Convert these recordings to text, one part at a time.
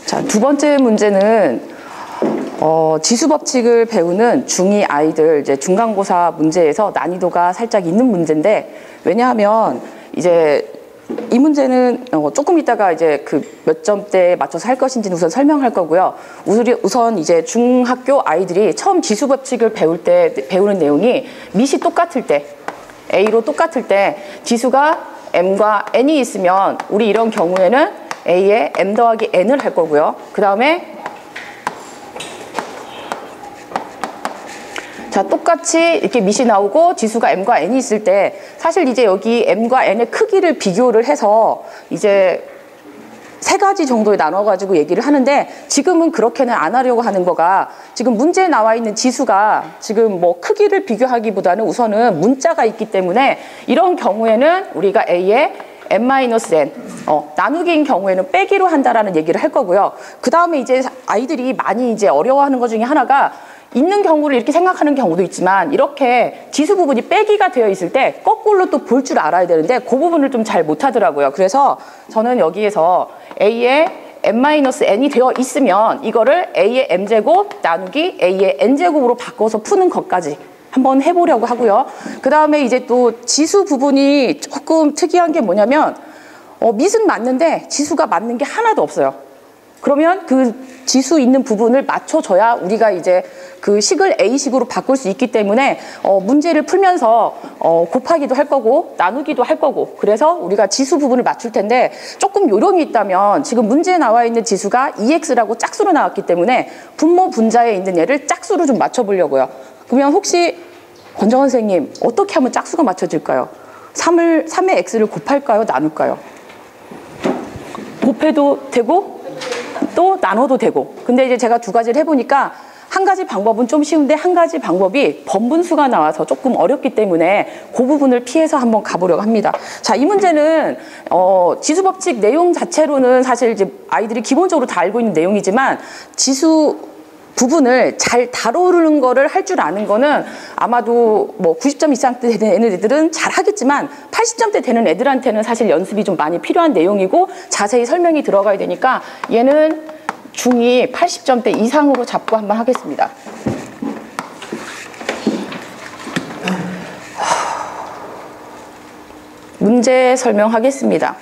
자, 두 번째 문제는 지수 법칙을 배우는 중2 아이들 이제 중간고사 문제에서 난이도가 살짝 있는 문제인데, 왜냐하면 이제 이 문제는 조금 이따가 이제 그 몇 점대에 맞춰서 할 것인지는 우선 설명할 거고요. 우선 이제 중학교 아이들이 처음 지수 법칙을 배울 때 배우는 내용이 밑이 똑같을 때, A로 똑같을 때 지수가 M과 N이 있으면 우리 이런 경우에는 A에 M 더하기 N을 할 거고요. 그 다음에 자, 똑같이 이렇게 밑이 나오고 지수가 M과 N이 있을 때 사실 이제 여기 M과 N의 크기를 비교를 해서 이제 세 가지 정도에 나눠가지고 얘기를 하는데, 지금은 그렇게는 안 하려고 하는 거가, 지금 문제에 나와 있는 지수가 지금 뭐 크기를 비교하기보다는 우선은 문자가 있기 때문에 이런 경우에는 우리가 A에 M-N, 나누기인 경우에는 빼기로 한다라는 얘기를 할 거고요. 그 다음에 이제 아이들이 많이 이제 어려워하는 것 중에 하나가, 있는 경우를 이렇게 생각하는 경우도 있지만 이렇게 지수 부분이 빼기가 되어 있을 때 거꾸로 또 볼 줄 알아야 되는데 그 부분을 좀 잘 못하더라고요. 그래서 저는 여기에서 A에 M-N이 되어 있으면 이거를 A의 M제곱 나누기 A의 N제곱으로 바꿔서 푸는 것까지 한번 해보려고 하고요. 그 다음에 이제 또 지수 부분이 조금 특이한 게 뭐냐면 밑은 맞는데 지수가 맞는 게 하나도 없어요. 그러면 그 지수 있는 부분을 맞춰줘야 우리가 이제 그 식을 A식으로 바꿀 수 있기 때문에 문제를 풀면서 곱하기도 할 거고 나누기도 할 거고, 그래서 우리가 지수 부분을 맞출 텐데 조금 요령이 있다면, 지금 문제에 나와 있는 지수가 EX라고 짝수로 나왔기 때문에 분모 분자에 있는 얘를 짝수로 좀 맞춰보려고요. 그러면 혹시 권정원 선생님 어떻게 하면 짝수가 맞춰질까요? 3의 X를 곱할까요? 나눌까요? 곱해도 되고 또 나눠도 되고. 근데 이제 제가 두 가지를 해보니까 한 가지 방법은 좀 쉬운데 한 가지 방법이 번분수가 나와서 조금 어렵기 때문에 그 부분을 피해서 한번 가보려고 합니다. 자, 이 문제는 지수 법칙 내용 자체로는 사실 이제 아이들이 기본적으로 다 알고 있는 내용이지만, 지수 부분을 잘 다루는 거를 할 줄 아는 거는 아마도 뭐 90점 이상 되는 애들은 잘 하겠지만 80점대 되는 애들한테는 사실 연습이 좀 많이 필요한 내용이고 자세히 설명이 들어가야 되니까 얘는 중2 80점대 이상으로 잡고 한번 하겠습니다. 문제 설명하겠습니다.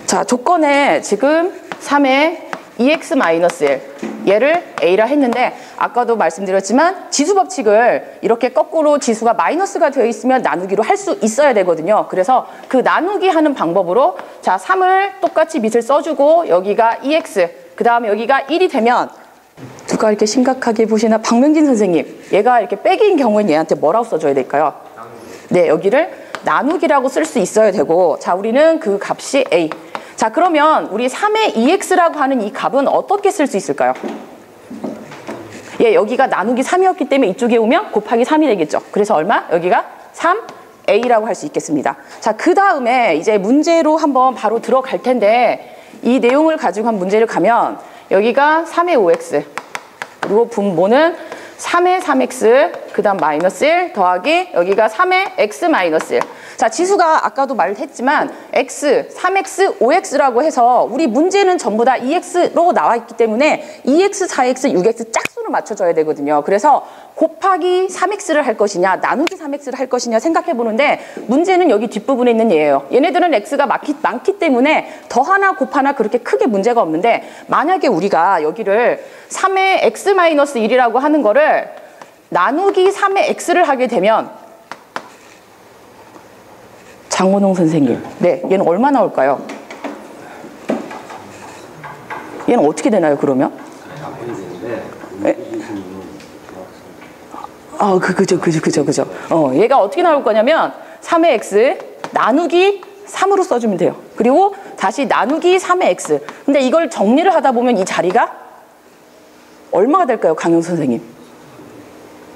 자, 조건에 지금 3의 2x-1 얘를 A라 했는데, 아까도 말씀드렸지만 지수 법칙을 이렇게 거꾸로 지수가 마이너스가 되어 있으면 나누기로 할 수 있어야 되거든요. 그래서 그 나누기 하는 방법으로, 자, 3을 똑같이 밑을 써주고 여기가 2x, 그 다음에 여기가 1이 되면, 누가 이렇게 심각하게 보시나? 박명진 선생님, 얘가 이렇게 빼기인 경우엔 얘한테 뭐라고 써줘야 될까요? 네, 여기를 나누기라고 쓸 수 있어야 되고, 자, 우리는 그 값이 A. 자, 그러면 우리 3의 2x라고 하는 이 값은 어떻게 쓸 수 있을까요? 예, 여기가 나누기 3이었기 때문에 이쪽에 오면 곱하기 3이 되겠죠. 그래서 얼마? 여기가 3a라고 할 수 있겠습니다. 자, 그 다음에 이제 문제로 한번 바로 들어갈 텐데, 이 내용을 가지고 한 문제를 가면 여기가 3의 5x, 그리고 분모는 3의 3x, 그 다음 마이너스 1 더하기 여기가 3의 x 마이너스 1. 자, 지수가 아까도 말했지만 x, 3x, 5x라고 해서 우리 문제는 전부 다 2x로 나와 있기 때문에 2x, 4x, 6x 짝수로 맞춰줘야 되거든요. 그래서 곱하기 3x를 할 것이냐 나누기 3x를 할 것이냐 생각해 보는데, 문제는 여기 뒷부분에 있는 얘예요. 얘네들은 x가 많기 때문에 더하나 곱하나 그렇게 크게 문제가 없는데, 만약에 우리가 여기를 3의 x-1이라고 하는 거를 나누기 3의 x를 하게 되면, 장원홍 선생님, 네, 얘는 얼마 나올까요? 얘는 어떻게 되나요, 그러면? 그죠. 얘가 어떻게 나올 거냐면 3의 x 나누기 3으로 써주면 돼요. 그리고 다시 나누기 3의 x. 근데 이걸 정리를 하다 보면 이 자리가 얼마가 될까요, 강영 선생님?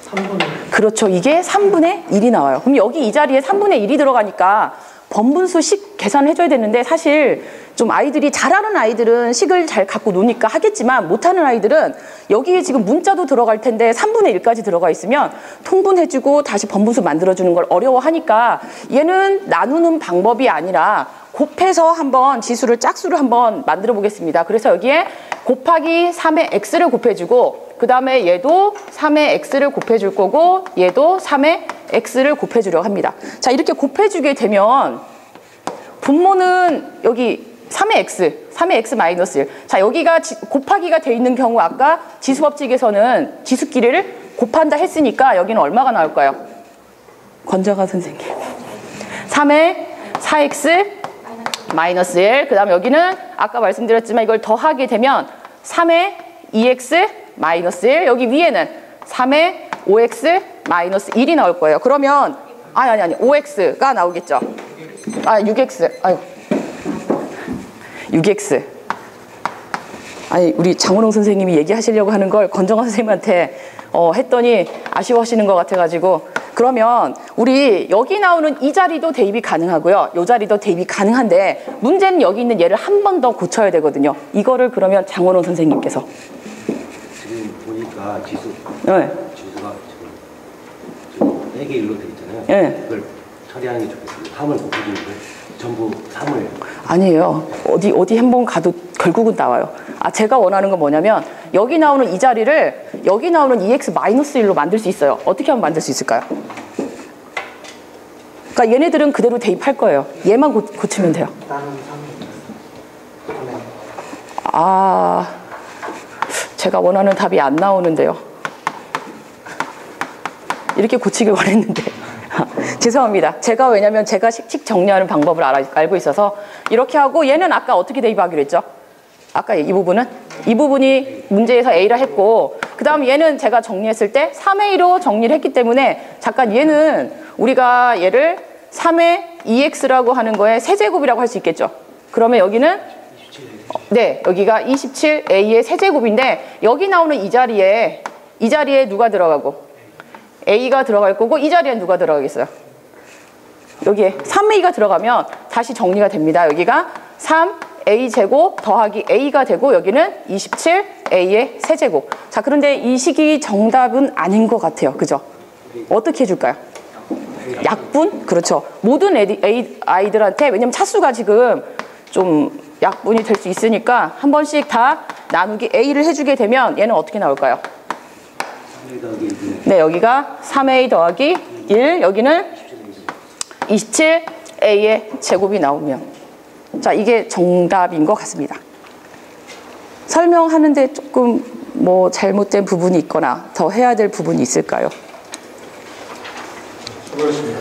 3분의 1. 그렇죠. 이게 3분의 1이 나와요. 그럼 여기 이 자리에 3분의 1이 들어가니까 번분수식 계산을 해줘야 되는데, 사실 좀 아이들이 잘하는 아이들은 식을 잘 갖고 노니까 하겠지만 못하는 아이들은 여기에 지금 문자도 들어갈 텐데 3분의 1까지 들어가 있으면 통분해주고 다시 번분수 만들어주는 걸 어려워하니까 얘는 나누는 방법이 아니라 곱해서 한번 지수를 짝수를 한번 만들어 보겠습니다. 그래서 여기에 곱하기 3의 x를 곱해주고 그 다음에 얘도 3의 x를 곱해줄 거고 얘도 3의 x를 곱해주려고 합니다. 자, 이렇게 곱해주게 되면 분모는 여기 3의 x 마이너스 1. 자, 여기가 곱하기가 돼 있는 경우 아까 지수법칙에서는 지수끼리를 곱한다 했으니까 여기는 얼마가 나올까요? 권정아 선생님. 3의 4x 마이너스 1. 그 다음에 여기는 아까 말씀드렸지만 이걸 더하게 되면 3의 2x 마이너스 1. 여기 위에는 3의 5x 마이너스 1이 나올 거예요. 그러면 아니 5x가 나오겠죠. 6x. 아이고. 6x. 아니, 우리 장원홍 선생님이 얘기하시려고 하는 걸 권정아 선생님한테 했더니 아쉬워하시는 것 같아가지고. 그러면 우리 여기 나오는 이 자리도 대입이 가능하고요. 이 자리도 대입이 가능한데 문제는 여기 있는 얘를 한 번 더 고쳐야 되거든요. 이거를 그러면 장원홍 선생님께서. 지금 보니까 네. 지수가 지금 4개 1로 되어 있잖아요. 네. 그걸 처리하는 게 좋겠습니다. 3을 곱해주는데 전부 3을. 아니에요. 어디 한번 가도 결국은 나와요. 제가 원하는 건 뭐냐면 여기 나오는 이 자리를 여기 나오는 2x-1로 만들 수 있어요. 어떻게 하면 만들 수 있을까요? 그러니까 얘네들은 그대로 대입할 거예요. 얘만 고치면 돼요. 제가 원하는 답이 안 나오는데요. 이렇게 고치길 원했는데. 죄송합니다. 왜냐면 제가 식 정리하는 방법을 알고 있어서 이렇게 하고 얘는 아까 어떻게 대입하기로 했죠? 아까 이 부분이 문제에서 A라 했고 그 다음 얘는 제가 정리했을 때 3A로 정리를 했기 때문에 잠깐 얘는 우리가 얘를 3의 2X라고 하는 거에 세제곱이라고 할 수 있겠죠. 그러면 여기는 네, 여기가 27A의 세제곱인데 여기 나오는 이 자리에 누가 들어가고 A가 들어갈 거고 이 자리에 누가 들어가겠어요? 여기에 3A가 들어가면 다시 정리가 됩니다. 여기가 3A제곱 더하기 A가 되고 여기는 27A의 세제곱. 자, 그런데 이 식이 정답은 아닌 것 같아요. 그죠? 어떻게 해줄까요? 약분? 그렇죠. 모든 아이들한테 왜냐면 차수가 지금 좀 약분이 될 수 있으니까 한 번씩 다 나누기 A를 해주게 되면 얘는 어떻게 나올까요? 네, 여기가 3A 더하기 1, 여기는 27A의 제곱이 나오면 자, 이게 정답인 것 같습니다. 설명하는데 조금 뭐 잘못된 부분이 있거나 더 해야 될 부분이 있을까요? 수고하셨습니다.